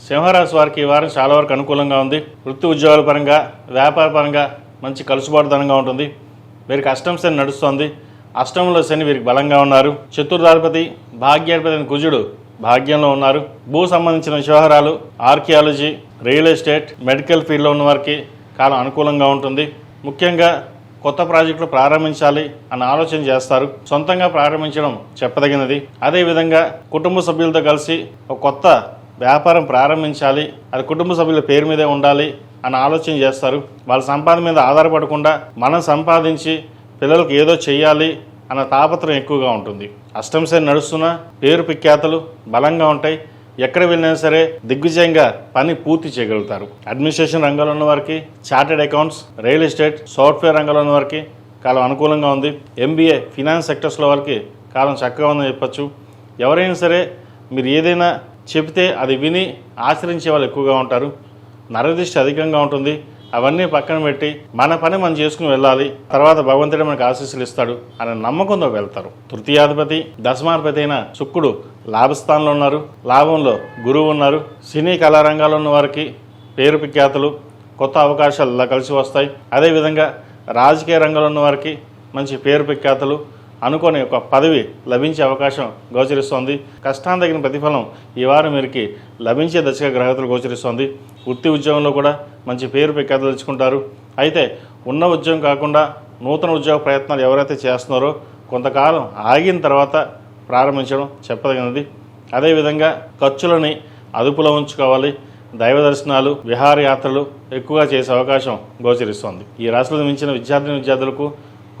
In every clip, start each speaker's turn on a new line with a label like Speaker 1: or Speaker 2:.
Speaker 1: సింహరాశి వారికి ఈ వారం చాలా వరకు అనుకూలంగా ఉంది. వృత్తి ఉద్యోగాల పరంగా, వ్యాపార పరంగా మంచి కలుసుబాటుతనంగా ఉంటుంది. వీరికి అష్టమ శని నడుస్తోంది. అష్టమంలో శని వీరికి బలంగా ఉన్నారు. చతుర్థాధిపతి భాగ్యాధిపతి అయిన కుజుడు భాగ్యంలో ఉన్నారు. భూ సంబంధించిన వ్యవహారాలు, ఆర్కియాలజీ, రియల్ ఎస్టేట్, మెడికల్ ఫీల్డ్లో ఉన్న వారికి కాలం అనుకూలంగా ఉంటుంది. ముఖ్యంగా కొత్త ప్రాజెక్టులు ప్రారంభించాలి అన్న ఆలోచన చేస్తారు. సొంతంగా ప్రారంభించడం చెప్పదగినది. అదేవిధంగా కుటుంబ సభ్యులతో కలిసి ఒక కొత్త వ్యాపారం ప్రారంభించాలి, అది కుటుంబ సభ్యుల పేరు మీదే ఉండాలి అన్న ఆలోచన చేస్తారు. వాళ్ళ సంపాదన మీద ఆధారపడకుండా మనం సంపాదించి పిల్లలకు ఏదో చెయ్యాలి అన్న తాపత్రయం ఎక్కువగా ఉంటుంది. అష్టమ శని నడుస్తున్న పేరు ప్రఖ్యాతలు బలంగా ఉంటాయి. ఎక్కడ వెళ్ళినా సరే దిగ్విజయంగా పని పూర్తి చేయగలుగుతారు. అడ్మినిస్ట్రేషన్ రంగంలో ఉన్న వారికి, chartered accounts, real estate, software రంగంలో ఉన్న వారికి కాలం అనుకూలంగా ఉంది. ఎంబీఏ, ఫినాన్స్ సెక్టర్స్లో వారికి కాలం చక్కగా ఉందని చెప్పచ్చు. ఎవరైనా సరే మీరు ఏదైనా చెబితే అది విని ఆచరించే వాళ్ళు ఎక్కువగా ఉంటారు. నరదృష్టి అధికంగా ఉంటుంది. అవన్నీ పక్కన పెట్టి మన పని మనం చేసుకుని వెళ్ళాలి, తర్వాత భగవంతుడే మనకు ఆశీస్సులు ఇస్తాడు అనే నమ్మకంతో వెళ్తారు. తృతీయాధిపతి దశమాధిపతి అయిన శుక్రుడు లాభస్థానంలో ఉన్నారు. లాభంలో గురువు ఉన్నారు. సినీ కళారంగాల్లో ఉన్న వారికి పేరు ప్రఖ్యాతులు, కొత్త అవకాశాలు ఇలా కలిసి వస్తాయి. అదేవిధంగా రాజకీయ రంగంలో ఉన్న వారికి మంచి పేరు ప్రఖ్యాతులు, అనుకోని ఒక పదవి లభించే అవకాశం గోచరిస్తోంది. కష్టాన్ని తగిన ప్రతిఫలం ఈ వారం వీరికి లభించే దశగా గ్రహతులు గోచరిస్తోంది. వృత్తి ఉద్యోగంలో కూడా మంచి పేరు ప్రఖ్యాతులు తెచ్చుకుంటారు. అయితే ఉన్న ఉద్యోగం కాకుండా నూతన ఉద్యోగ ప్రయత్నాలు ఎవరైతే చేస్తున్నారో కొంతకాలం ఆగిన తర్వాత ప్రారంభించడం చెప్పదగినది. అదేవిధంగా ఖర్చులని అదుపులో ఉంచుకోవాలి. దైవ దర్శనాలు, విహారయాత్రలు ఎక్కువగా చేసే అవకాశం గోచరిస్తోంది. ఈ రాశిలో మించిన విద్యార్థులకు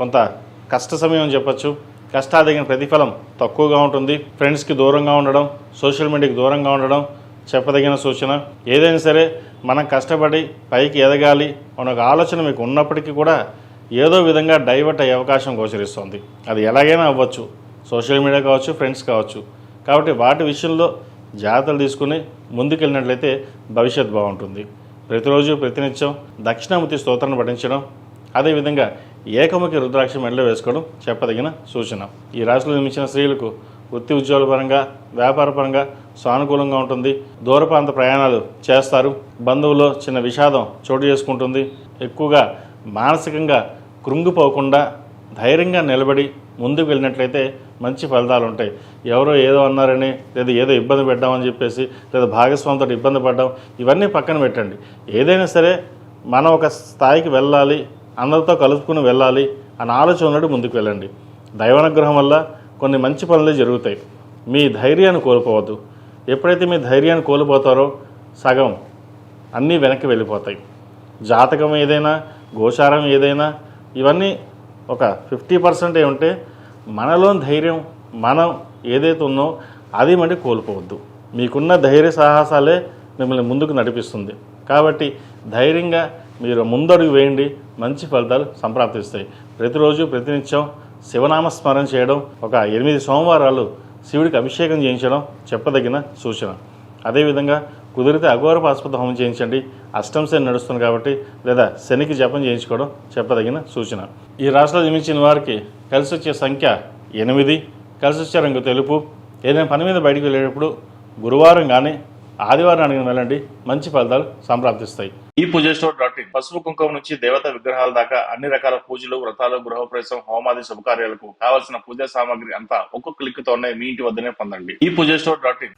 Speaker 1: కొంత కష్ట సమయం అని చెప్పచ్చు. కష్టాదగిన ప్రతిఫలం తక్కువగా ఉంటుంది. ఫ్రెండ్స్కి దూరంగా ఉండడం, సోషల్ మీడియాకి దూరంగా ఉండడం చెప్పదగిన సూచన. ఏదైనా సరే మనం కష్టపడి పైకి ఎదగాలి అనే ఒక ఆలోచన మీకు ఉన్నప్పటికీ కూడా ఏదో విధంగా డైవర్ట్ అయ్యే అవకాశం గోచరిస్తుంది. అది ఎలాగైనా అవ్వచ్చు, సోషల్ మీడియా కావచ్చు, ఫ్రెండ్స్ కావచ్చు. కాబట్టి వాటి విషయంలో జాగ్రత్తలు తీసుకుని ముందుకెళ్ళినట్లయితే భవిష్యత్ బాగుంటుంది. ప్రతిరోజు ప్రతినిత్యం దక్షిణామూర్తి స్తోత్రాన్ని పఠించడం, అదేవిధంగా ఏకముఖి రుద్రాక్ష మెడలో వేసుకోవడం చెప్పదగిన సూచన. ఈ రాశిలో జన్మించిన స్త్రీలకు వృత్తి ఉద్యోగాల పరంగా, వ్యాపార పరంగా సానుకూలంగా ఉంటుంది. దూర ప్రాంత ప్రయాణాలు చేస్తారు. బంధువుల్లో చిన్న విషాదం చోటు చేసుకుంటుంది. ఎక్కువగా మానసికంగా కృంగిపోకుండా ధైర్యంగా నిలబడి ముందుకు వెళ్ళినట్లయితే మంచి ఫలితాలు ఉంటాయి. ఎవరో ఏదో అన్నారని, లేదా ఏదో ఇబ్బంది పెట్టామని చెప్పేసి, లేదా భాగస్వామితో ఇబ్బంది పడ్డాం, ఇవన్నీ పక్కన పెట్టండి. ఏదైనా సరే మనం ఒక స్థాయికి వెళ్ళాలి, అందరితో కలుపుకుని వెళ్ళాలి అన్న ఆలోచన ఉన్నట్టు ముందుకు వెళ్ళండి. దైవానుగ్రహం వల్ల కొన్ని మంచి పనులే జరుగుతాయి. మీ ధైర్యాన్ని కోల్పోవద్దు. ఎప్పుడైతే మీ ధైర్యాన్ని కోల్పోతారో సగం అన్నీ వెనక్కి వెళ్ళిపోతాయి. జాతకం ఏదైనా, గోచారం ఏదైనా, ఇవన్నీ ఒక 50% ఉంటే మనలోని ధైర్యం, మనం ఏదైతే ఉందో అది మళ్ళీ కోల్పోవద్దు. మీకున్న ధైర్య సాహసాలే మిమ్మల్ని ముందుకు నడిపిస్తుంది. కాబట్టి ధైర్యంగా మీరు ముందడుగు వేయండి, మంచి ఫలితాలు సంప్రాప్తిస్తాయి. ప్రతిరోజు ప్రతినిత్యం శివనామ స్మరణ చేయడం, ఒక 8 సోమవారాలు శివుడికి అభిషేకం చేయించడం చెప్పదగిన సూచన. అదేవిధంగా కుదిరితే అఘోర పాశుపత హోమం చేయించండి. అష్టమ శని నడుస్తుంది కాబట్టి, లేదా శనికి జపం చేయించుకోవడం చెప్పదగిన సూచన. ఈ రాశిలో జన్మించిన వారికి కలిసి వచ్చే సంఖ్య 8, కలిసి వచ్చే రంగు తెలుపు. ఏదైనా పని మీద బయటికి వెళ్ళేటప్పుడు గురువారం కానీ ఆదివారానికి వెళ్ళండి, మంచి ఫలితాలు సంప్రాప్తిస్తాయి. ఈ పూజస్టోర్.in పసుపు కుంకుమ నుంచి దేవతా విగ్రహాల దాకా అన్ని రకాల పూజలు, వ్రతాలు, గృహప్రవేశం, హోమాది శుభకార్యాలకు కావాల్సిన పూజా సామాగ్రి అంతా ఒక్కొక్క క్లిక్ తోనే మీ ఇంటి వద్దనే పొందండి. ఈ పూజస్టోర్.in